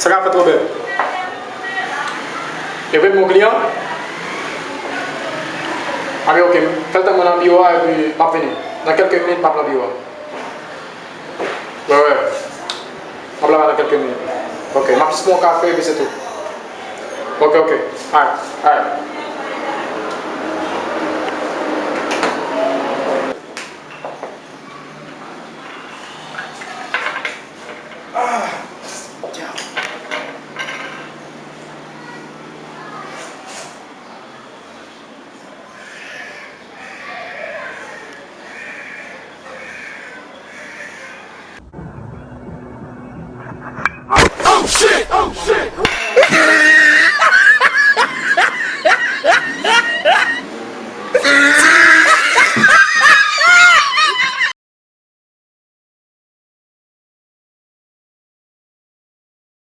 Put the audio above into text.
Ça va faire trop belle. Et puis mon client, ah ok, faites un mon bureau et puis pas venir. Dans quelques minutes, je vais bureau. Ouais, ouais. Je vais dans quelques minutes. Ok, je vais mon café et puis c'est tout. Ok, ok. Allez, allez. Oh shit! Oh shit!